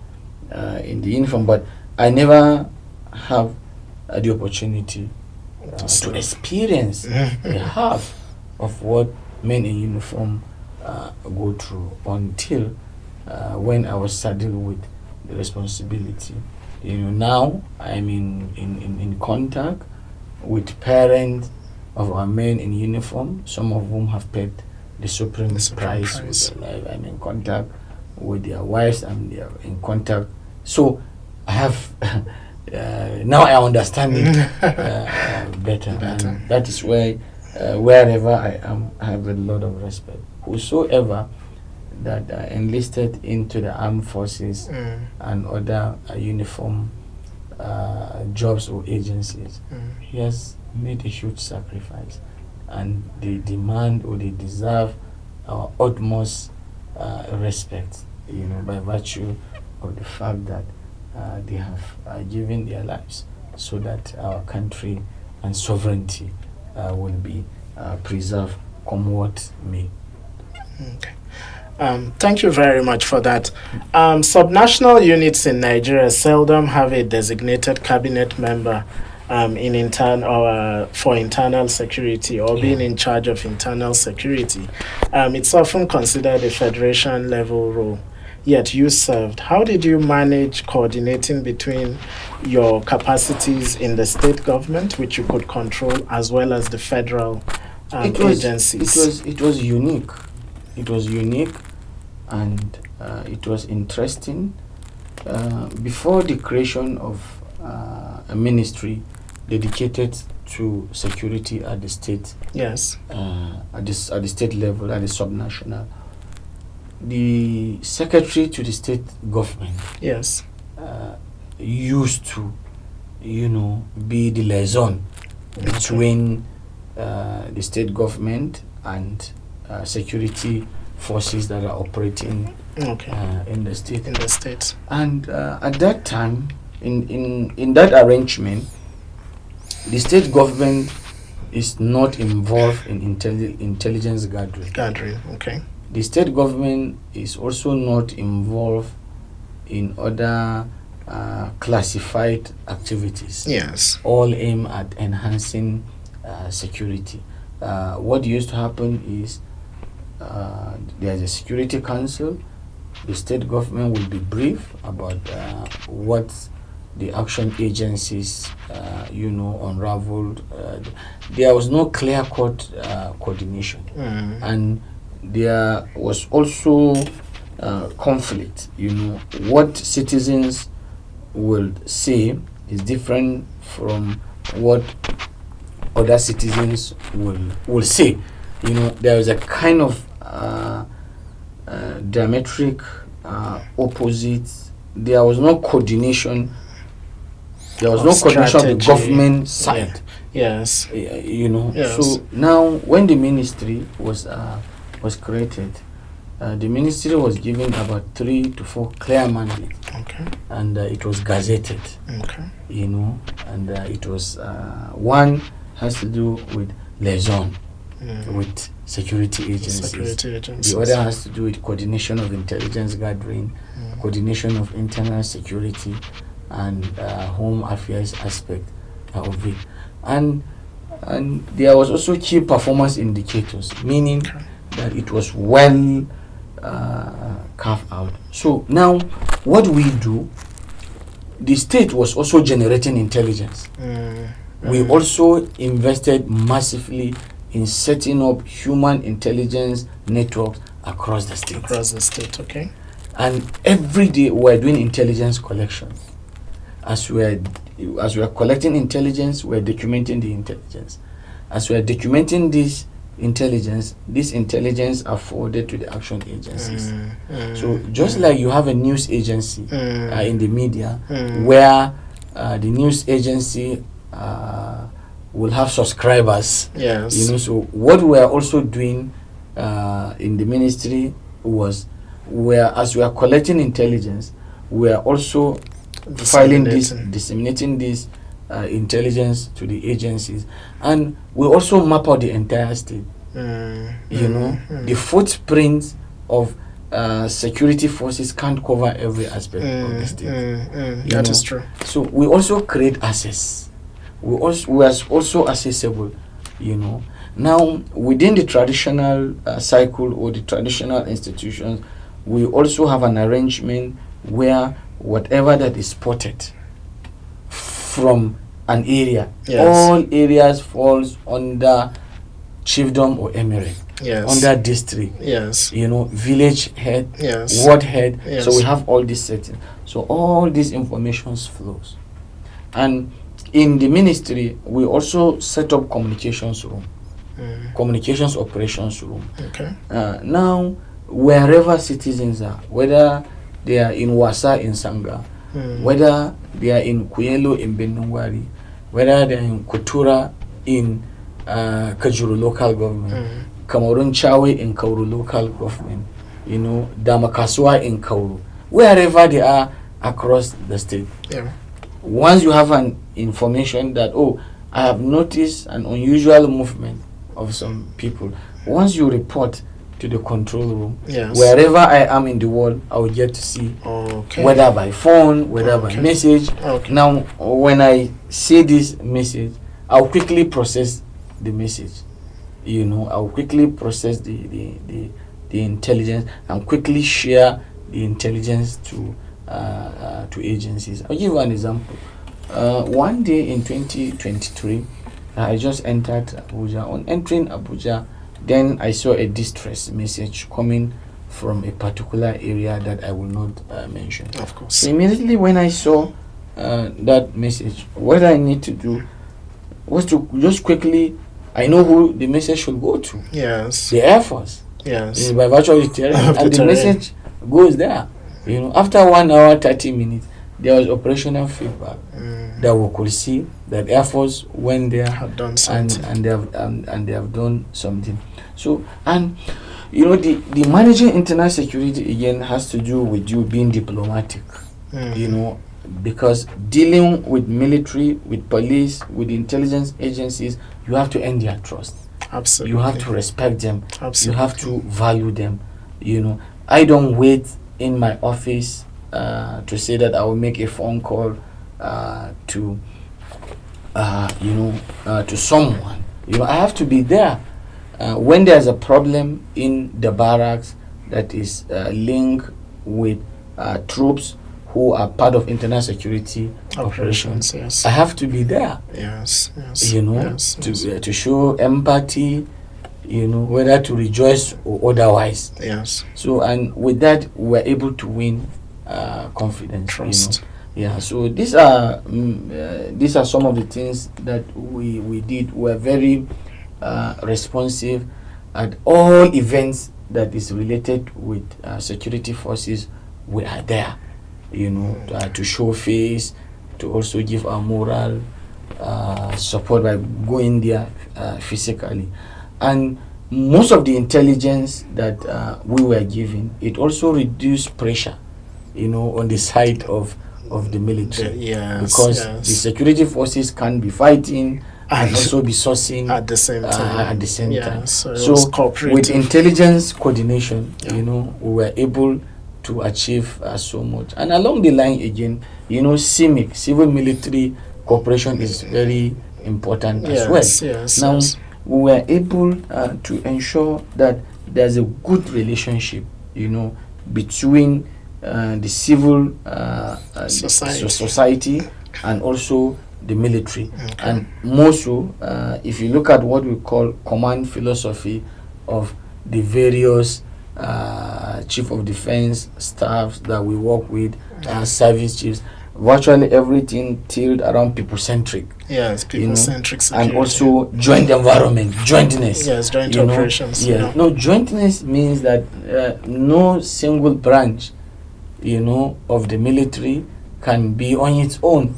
in the uniform. But I never have the opportunity to experience the half of what men in uniform go through until when I was saddled with the responsibility. Now I'm in contact with parents of our men in uniform, some of whom have paid the supreme price with their life. I'm in contact with their wives, and they are in contact. So I have now I understand it better, and that is why wherever I am, I have a lot of respect. Whosoever that enlisted into the armed forces and other uniform jobs or agencies, he has made a huge sacrifice, and they demand or they deserve our utmost respect, by virtue of the fact that they have given their lives so that our country and sovereignty will be preserved, come what may. Okay. Thank you very much for that. Subnational units in Nigeria seldom have a designated cabinet member for internal security, or being in charge of internal security. It's often considered a federation level role. Yet you served. How did you manage coordinating between your capacities in the state government, which you could control, as well as the federal agencies? It was unique. It was unique, and it was interesting. Before the creation of a ministry dedicated to security at the state, at the state level, at the subnational, the secretary to the state government used to, be the liaison between the state government and security forces that are operating in the state. And at that time, in that arrangement, the state government is not involved in intelligence gathering. The state government is also not involved in other classified activities. All aim at enhancing security. What used to happen is there's a security council. The state government will be briefed about what the action agencies, unraveled. There was no clear-cut coordination, and there was also conflict. What citizens will say is different from what other citizens will say. There is a kind of diametric opposite. There was no coordination. There was no coordination of the government side. So now, when the ministry was created, the ministry was given about 3 to 4 clear mandates, and it was gazetted. And it was one has to do with liaison with security agencies. The other has to do with coordination of intelligence gathering, coordination of internal security, and home affairs aspect of it. And there was also key performance indicators, meaning that it was well carved out. So now, what we do, the state was also generating intelligence. We also invested massively in setting up human intelligence networks across the state. And every day we're doing intelligence collection. As we are collecting intelligence, we're documenting the intelligence. As we are documenting this intelligence are forwarded to the action agencies. So just like you have a news agency in the media, where the news agency will have subscribers. So what we are also doing in the ministry was, as we are collecting intelligence, we are also filing this, disseminating this intelligence to the agencies, and we also map out the entire state. The footprints of security forces can't cover every aspect of the state. That is true. So we also create access. We are also accessible. Now within the traditional cycle or the traditional institutions, we also have an arrangement where whatever that is spotted from an area, all areas falls under chiefdom or emirate, under district, village head, ward head. So we have all these settings. So all these information flows. And in the ministry, we also set up communications room, communications operations room. Now, wherever citizens are, whether they are in Wasa in Sanga, whether they are in Kuyelo in Benungwari, whether they are in Kutura in Kajuru local government, Cameroon Chawe in Kauru local government, Damakaswa in Kauru, wherever they are across the state. Once you have an information that, I have noticed an unusual movement of some people, once you report to the control room, wherever I am in the world, I will get to see whether by phone, whether by message. Now, when I see this message, I'll quickly process the message. I'll quickly process the intelligence and quickly share the intelligence to agencies. I'll give you an example. One day in 2023, I just entered Abuja. On entering Abuja, then I saw a distress message coming from a particular area that I will not mention. Of course. So immediately when I saw that message, what I need to do was to just quickly, I know who the message should go to. The Air Force. By virtue of the terrain. And the message goes there. After 1 hour, 30 minutes, there was operational feedback that we could see that Air Force went there have done something. and they have done something. So, and the managing internal security again has to do with you being diplomatic. Because dealing with military, with police, with intelligence agencies, you have to earn their trust. Absolutely. You have to respect them. Absolutely. You have to value them. I don't wait in my office to say that I will make a phone call to someone. I have to be there when there's a problem in the barracks that is linked with troops who are part of internal security operations. I have to be there. To show empathy, whether to rejoice or otherwise. So, and with that, we're able to win confidence. Trust. So these are some of the things that we did. We're very responsive at all events that is related with security forces. We are there, to show face, to also give our moral support by going there physically. And most of the intelligence that we were given, it also reduced pressure, on the side of the military. Because the security forces can be fighting and also be sourcing at the same time. So with intelligence coordination, we were able to achieve so much. And along the line again, CIMIC, civil military cooperation is very important as well. Now, we were able to ensure that there's a good relationship, between the civil society and also the military. And more so, if you look at what we call command philosophy of the various chief of defense staffs that we work with, service chiefs, virtually everything tilted around people-centric. People-centric security. And also joint environment, jointness. Joint operations. No, jointness means that no single branch, of the military can be on its own.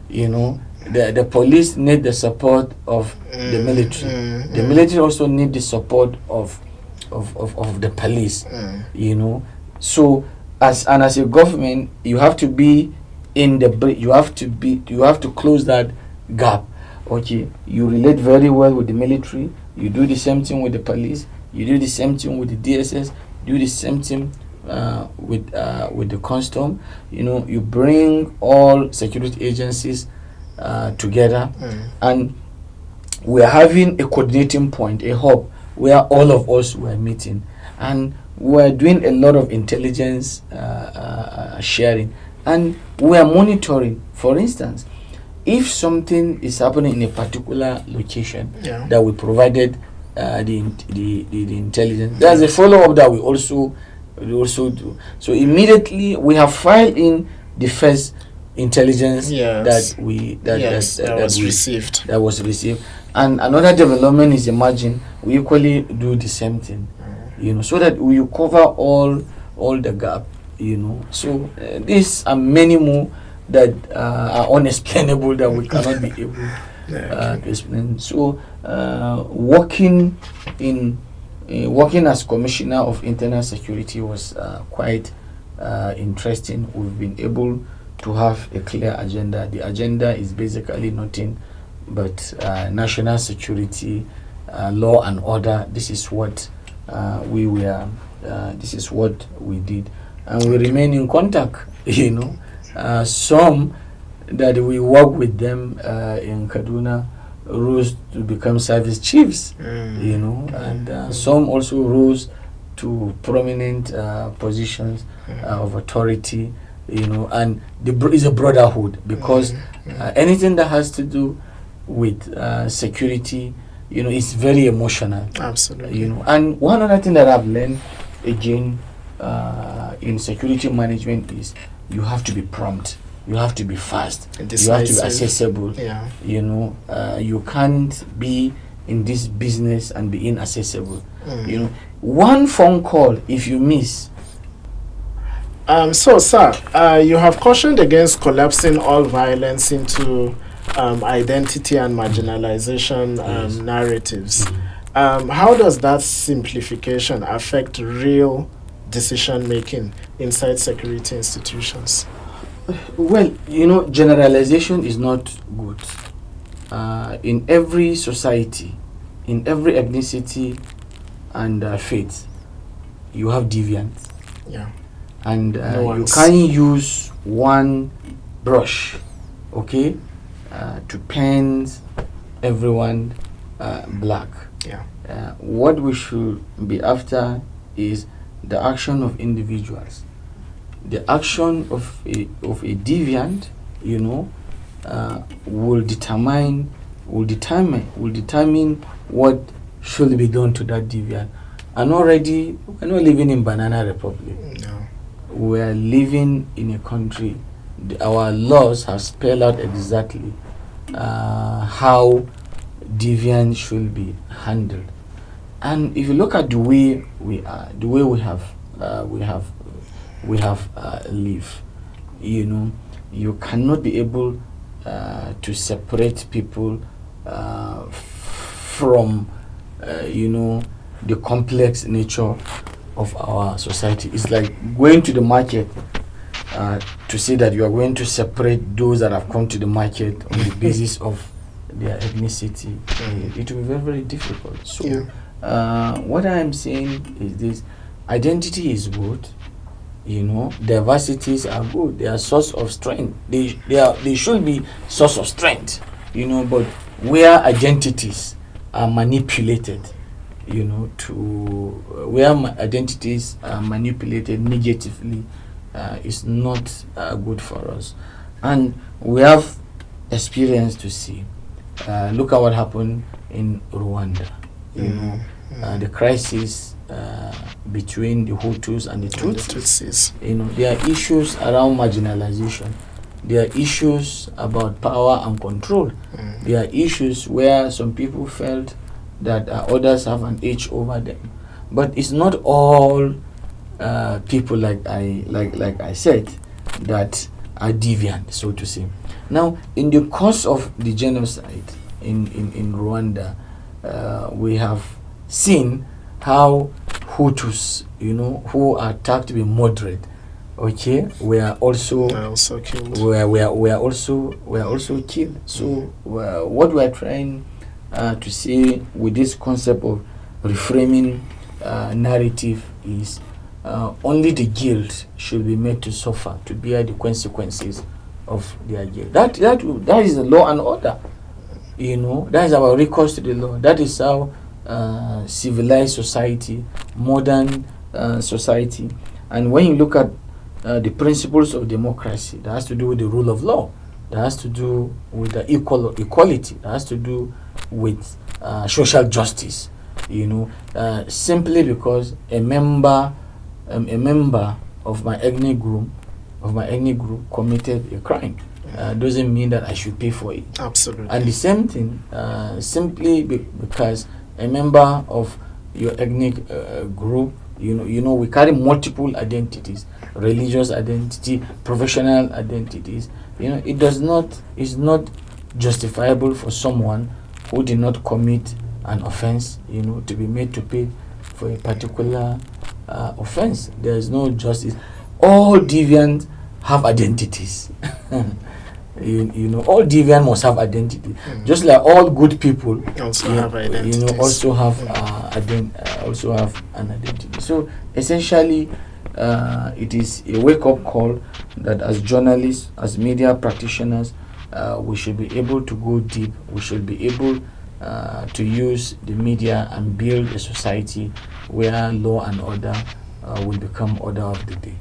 The police need the support of the military. The military also need the support of the police. So as a government, you have to be in the you have to close that gap. Okay, you relate very well with the military, you do the same thing with the police, you do the same thing with the DSS, do the same thing with the custom. You bring all security agencies together, and we are having a coordinating point, a hub where all of us were meeting, and we are doing a lot of intelligence sharing, and we are monitoring. For instance, if something is happening in a particular location that we provided the intelligence, there's a follow-up that we also do. So immediately we have filed in the first intelligence that was received, and another development is emerging. We equally do the same thing, so that we cover all the gap. So these are many more that are unexplainable, that we cannot be able to explain. So working as Commissioner of Internal Security was quite interesting. We've been able to have a clear agenda. The agenda is basically nothing but national security, law and order. This is what this is what we did, and we remain in contact. Some that we work with them in Kaduna rose to become service chiefs, and some also rose to prominent positions of authority, and it's a brotherhood, because anything that has to do with security, it's very emotional. Absolutely. And one other thing that I've learned again in security management is you have to be prompt, you have to be fast, you have to be accessible. You can't be in this business and be inaccessible. One phone call if you miss. So sir, you have cautioned against collapsing all violence into identity and marginalization narratives. How does that simplification affect real decision making inside security institutions? Well, generalization is not good. In every society, in every ethnicity and faith, you have deviants. And you can't use one brush, to paint everyone black. What we should be after is the action of individuals. The action of a deviant, will determine what should be done to that deviant. And already, we're not living in Banana Republic. We are living in a country. Our laws have spelled out exactly how deviant should be handled. And if you look at the way we are, the way we have lived, you cannot be able to separate people from the complex nature of our society. It's like going to the market to say that you are going to separate those that have come to the market on the basis of their ethnicity. It will be very, very difficult. So what I am saying is this: identity is good, diversities are good, they are source of strength. They should be source of strength, but where identities are manipulated, where identities are manipulated negatively, is not good for us. And we have experience to see. Look at what happened in Rwanda. The crisis between the Hutus and the Tutsis. There are issues around marginalization. There are issues about power and control. There are issues where some people felt that others have an edge over them. But it's not all people, like I said, that are deviant, so to say. Now, in the course of the genocide in Rwanda, we have seen how Hutus, who are thought to be moderate, okay, we are also killed. we are also killed. So what we are trying to say with this concept of reframing narrative is only the guilt should be made to suffer, to bear the consequences of their guilt. That is the law and order. That is our recourse to the law. That is how civilized society, modern society. And when you look at the principles of democracy, that has to do with the rule of law, that has to do with the equality, that has to do with social justice. Simply because a member of my ethnic group committed a crime doesn't mean that I should pay for it. Absolutely. And the same thing, simply because a member of your ethnic group, we carry multiple identities, religious identity, professional identities. It's not justifiable for someone who did not commit an offense, to be made to pay for a particular offense. There is no justice. All deviants have identities. All deviants must have identity. Just like all good people also have identities. Also have an identity. So essentially, it is a wake-up call that as journalists, as media practitioners, we should be able to go deep. We should be able to use the media and build a society where law and order will become order of the day.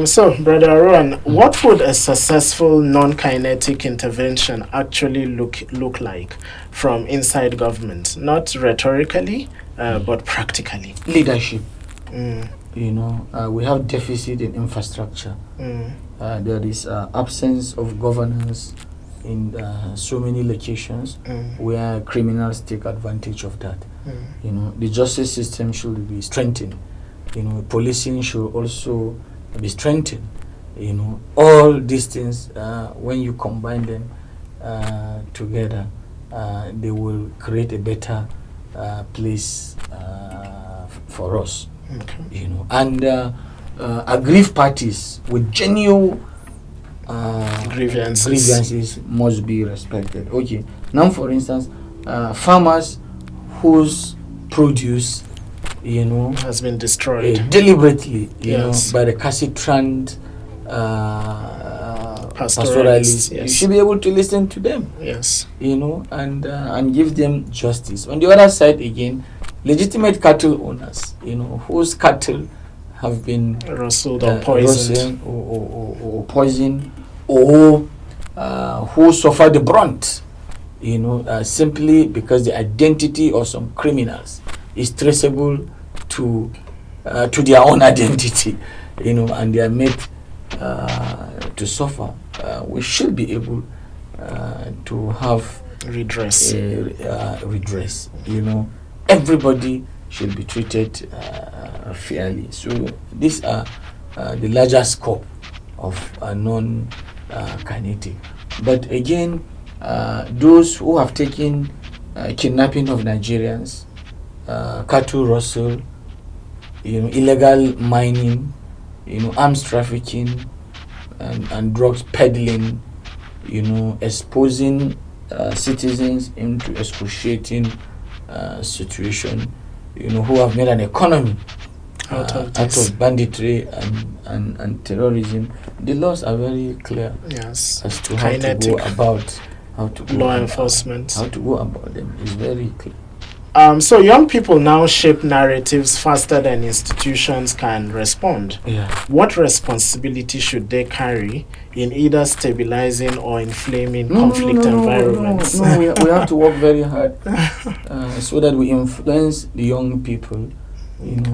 So, Brother Aruwan, what would a successful non-kinetic intervention actually look like from inside government? Not rhetorically, but practically. Leadership. We have deficit in infrastructure. There is absence of governance in so many locations where criminals take advantage of that. The justice system should be strengthened. Policing should also be strengthened. All these things, when you combine them together, they will create a better place for us. Okay. And aggrieved parties with genuine grievances must be respected. Okay. Now, for instance, farmers whose produce, has been destroyed deliberately, yes. by the Cassitrand pastoralists. Yes. You should be able to listen to them. Yes. And give them justice. On the other side, again, legitimate cattle owners, whose cattle have been rustled or poisoned, or poisoned, or who suffer the brunt, simply because the identity of some criminals is traceable to their own identity, and they are made to suffer. We should be able to have redress. Redress. Everybody should be treated fairly. So these are the larger scope of non-kinetic. But again, those who have taken kidnapping of Nigerians, cattle rustle, illegal mining, arms trafficking, and drugs peddling, exposing citizens into excruciating situation, who have made an economy out of banditry and terrorism. The laws are very clear, yes, as to how to go about law enforcement. How to go about them is very clear. So young people now shape narratives faster than institutions can respond. Yeah. What responsibility should they carry in either stabilizing or inflaming conflict environments? No, we have to work very hard so that we influence the young people,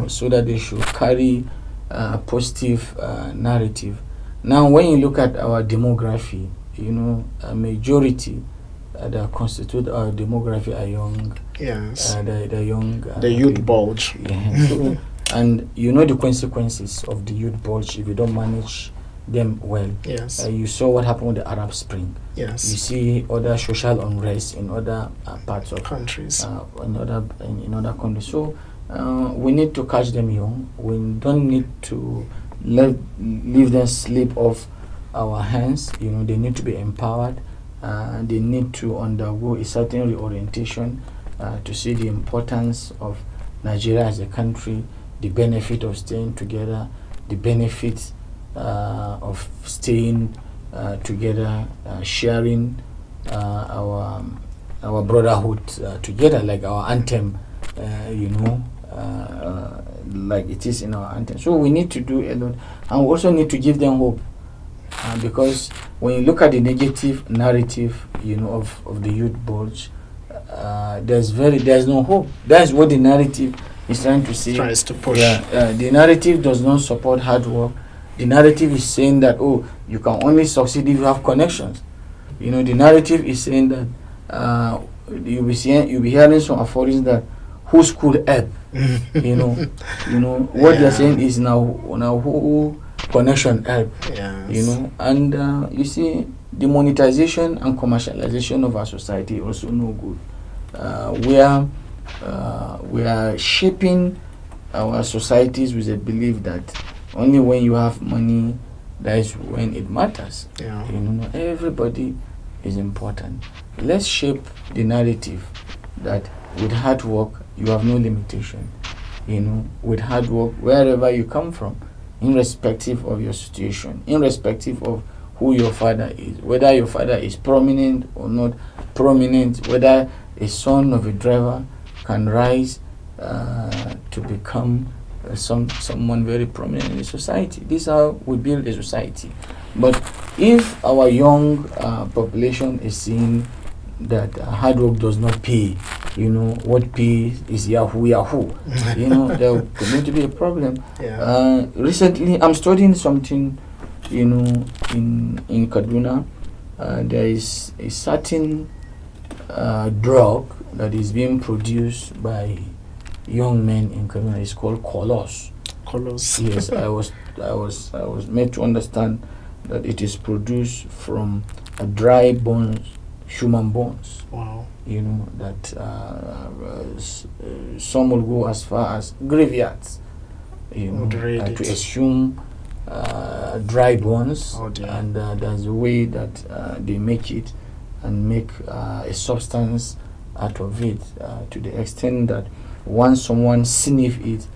so that they should carry a positive narrative. Now, when you look at our demography, a majority that constitute our demography are young. Yes. The young. The youth people. bulge. Yeah. So, and the consequences of the youth bulge if you don't manage them well. Yes. You saw what happened with the Arab Spring. Yes. You see other social unrest in other parts of countries. In other countries. So we need to catch them young. We don't need to leave them slip off our hands. You know, they need to be empowered. They need to undergo a certain reorientation to see the importance of Nigeria as a country, the benefit of staying together, the benefits of staying together, sharing our brotherhood together, like our anthem, like it is in our anthem. So we need to do a lot, and we also need to give them hope, because when you look at the negative narrative, of the youth bulge, there's no hope. That's what the narrative is trying to say. Tries to push. The narrative does not support hard work. The narrative is saying that, you can only succeed if you have connections. The narrative is saying that you'll be hearing some aphorisms that who could help. What they're saying is now who connection help. Yes. And you see, the monetization and commercialization of our society also no good. We are shaping our societies with a belief that only when you have money, that is when it matters. Everybody is important. Let's shape the narrative that with hard work you have no limitation. With hard work, wherever you come from, irrespective of your situation, irrespective of who your father is, whether your father is prominent or not prominent, whether a son of a driver can rise to become someone very prominent in the society. This is how we build a society. But if our young population is seeing that hard work does not pay, what pays is Yahoo. There could going to be a problem. Recently, I'm studying something, in Kaduna. There is a certain drug that is being produced by young men in Kaduna. It's called Colos. Yes, I was made to understand that it is produced from dry bones, human bones. Wow. That some will go as far as graveyards, to assume dry bones, and there's a way that they make it and make a substance out of it, to the extent that once someone sniff it,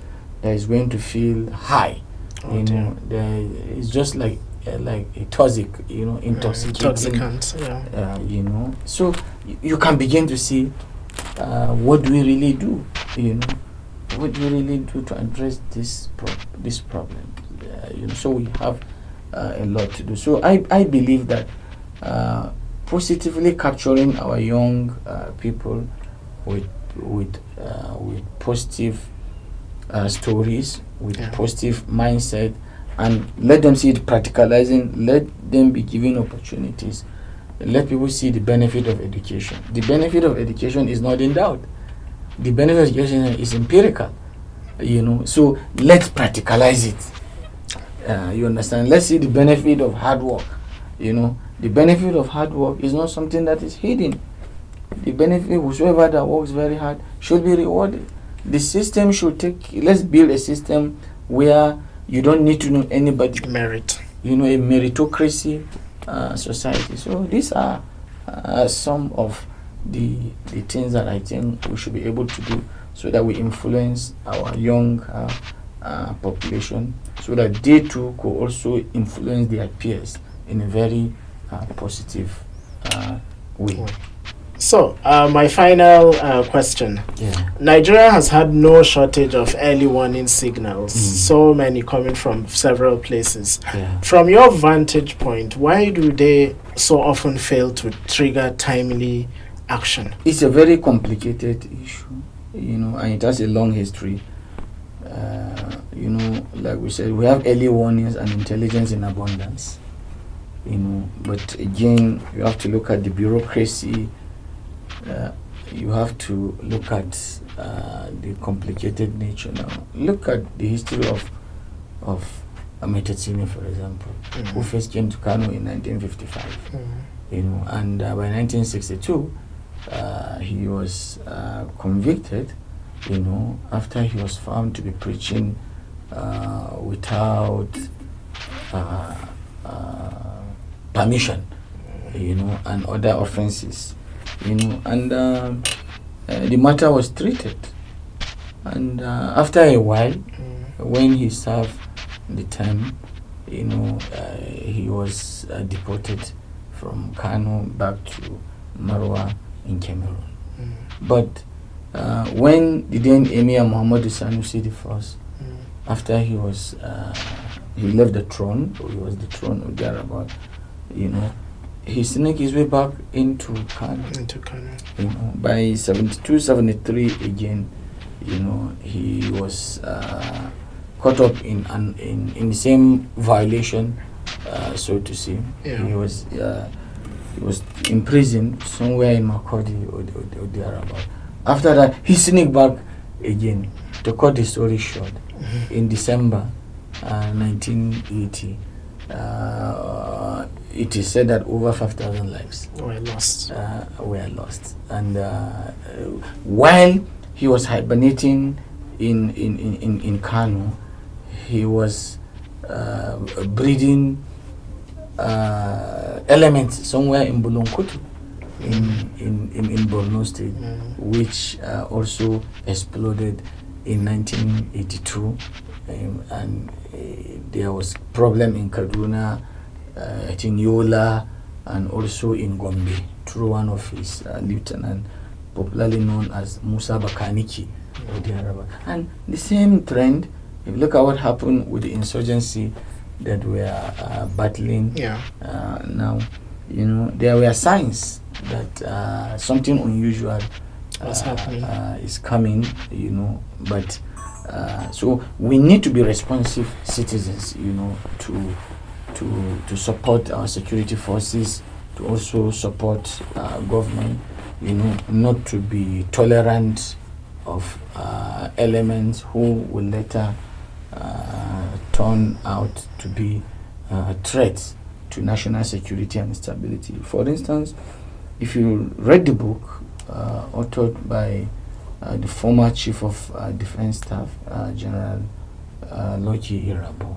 that is going to feel high. It's just like a toxic, intoxicating. Intoxicant, So you can begin to see what do we really do, what do we really do to address this problem. So we have a lot to do. So I believe that positively capturing our young people with positive stories, with positive mindset, and let them see it practicalizing, let them be given opportunities, let people see the benefit of education. The benefit of education is not in doubt. The benefit of education is empirical, so let's practicalize it. You understand? Let's see the benefit of hard work. The benefit of hard work is not something that is hidden. The benefit, whosoever that works very hard should be rewarded. The system should let's build a system where you don't need to know anybody. Merit. A meritocracy society. So these are some of the things that I think we should be able to do, so that we influence our young population, so that they too could also influence their peers in a very positive way. So, my final question. Nigeria has had no shortage of early warning signals, so many coming from several places. From your vantage point, why do they so often fail to trigger timely action? It's a very complicated issue, and it has a long history. Like we said, we have early warnings and intelligence in abundance. But again, you have to look at the bureaucracy. You have to look at the complicated nature. Now, look at the history of Ametetine, for example, who first came to Kano in 1955. And by 1962, he was convicted. After he was found to be preaching without permission, and other offenses, and the matter was treated. And after a while, when he served the term, he was deported from Kano back to Marwa in Cameroon. But when the then Emir Muhammadu Sanusi I, after he left the throne, or he was dethroned or thereabout, he snuck his way back into Kano. By 72, 73 again, he was caught up in the same violation, so to say. Yeah. He was imprisoned somewhere in Makurdi or thereabout. After that, he sneaked back again. To cut the story short, in December 1980, it is said that over 5,000 lives were lost. And while he was hibernating in Kano, he was breeding elements somewhere in Bulonkutu in Borno State, which also exploded in 1982, and there was problem in Kaduna, I think Yola, and also in Gombe through one of his lieutenant, popularly known as Musa Bakaniki. And the same trend, if you look at what happened with the insurgency that we are battling now, there were signs that something unusual is coming, but so we need to be responsive citizens, to support our security forces, to also support government, not to be tolerant of elements who will later turn out to be threats to national security and stability. For instance, if you read the book authored by the former Chief of Defense Staff, General Loki Irabo,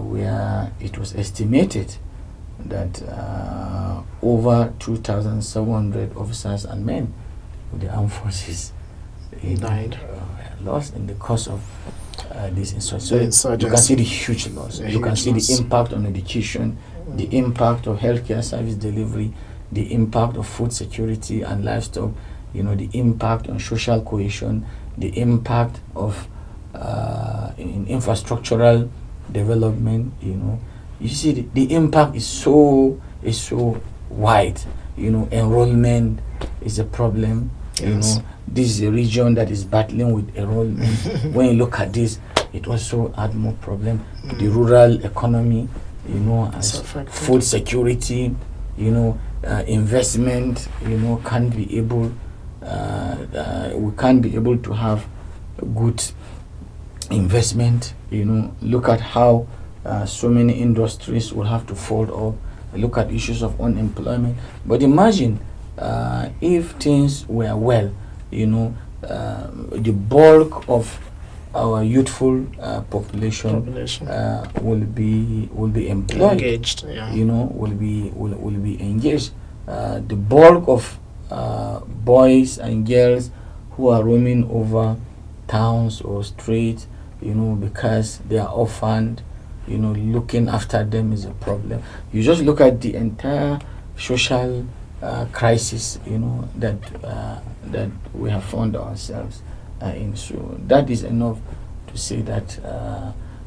where it was estimated that over 2,700 officers and men of the armed forces died, lost in the course of this insurgency. So you can see the huge loss. You can see the impact on education, the impact of healthcare service delivery, the impact of food security and livestock, the impact on social cohesion, the impact of in infrastructural development. You see the impact is so wide. Enrollment is a problem. Yes. This is a region that is battling with enrollment. When you look at this, it also adds more problem to the rural economy. As food security, investment, can't be able. We can't be able to have good investment. Look at how so many industries will have to fold up. Look at issues of unemployment. But imagine if things were well, the bulk of our youthful population will be employed, engaged, will be engaged. The bulk of boys and girls who are roaming over towns or streets, because they are orphaned, looking after them is a problem. You just look at the entire social crisis, that we have found ourselves in. So that is enough to say that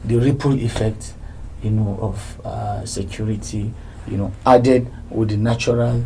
the ripple effect, of security, added with the natural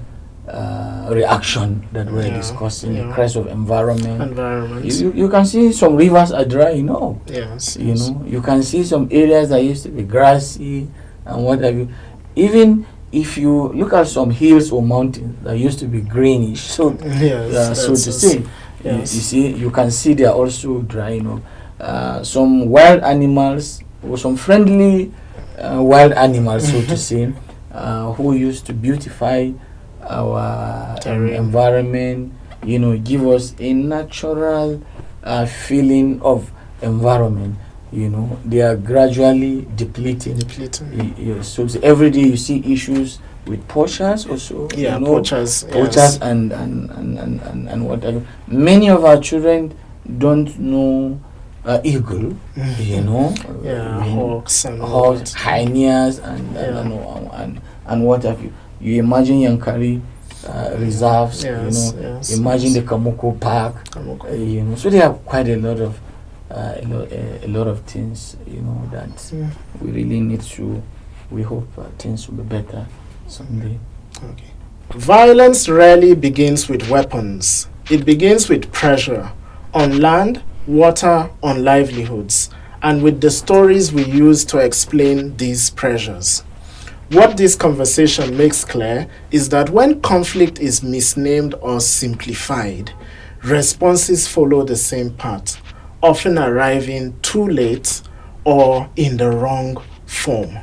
reaction that we're discussing, the crisis of environment. You can see some rivers are drying up. Yes. You can see some areas that used to be grassy and what have you. Even if you look at some hills or mountains that used to be greenish, so to say, you see, you can see they are also drying up. Some wild animals, or some friendly wild animals, so to say, who used to beautify our environment, give us a natural feeling of environment, they are gradually depleting. So every day you see issues with poachers also. Poachers. Poachers and whatever. Many of our children don't know eagle, hawks, hyenas, and what have you. You imagine Yankari reserves, imagine the Kamoko Park, so there are quite a lot of things, that we really need to. We hope things will be better someday. Okay. Violence rarely begins with weapons. It begins with pressure on land, water, on livelihoods, and with the stories we use to explain these pressures. What this conversation makes clear is that when conflict is misnamed or simplified, responses follow the same path, often arriving too late or in the wrong form.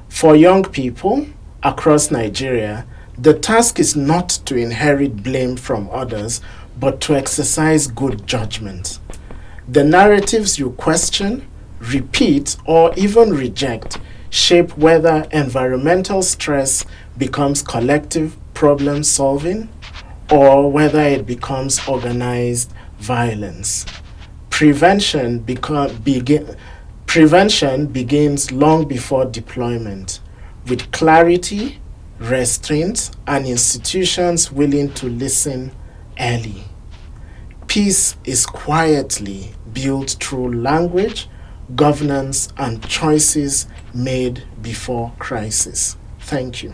For young people across Nigeria, the task is not to inherit blame from others, but to exercise good judgment. The narratives you question, repeat, or even reject shape whether environmental stress becomes collective problem solving or whether it becomes organized violence. Prevention begins long before deployment, with clarity, restraint, and institutions willing to listen early. Peace is quietly built through language, governance, and choices made before crisis. Thank you.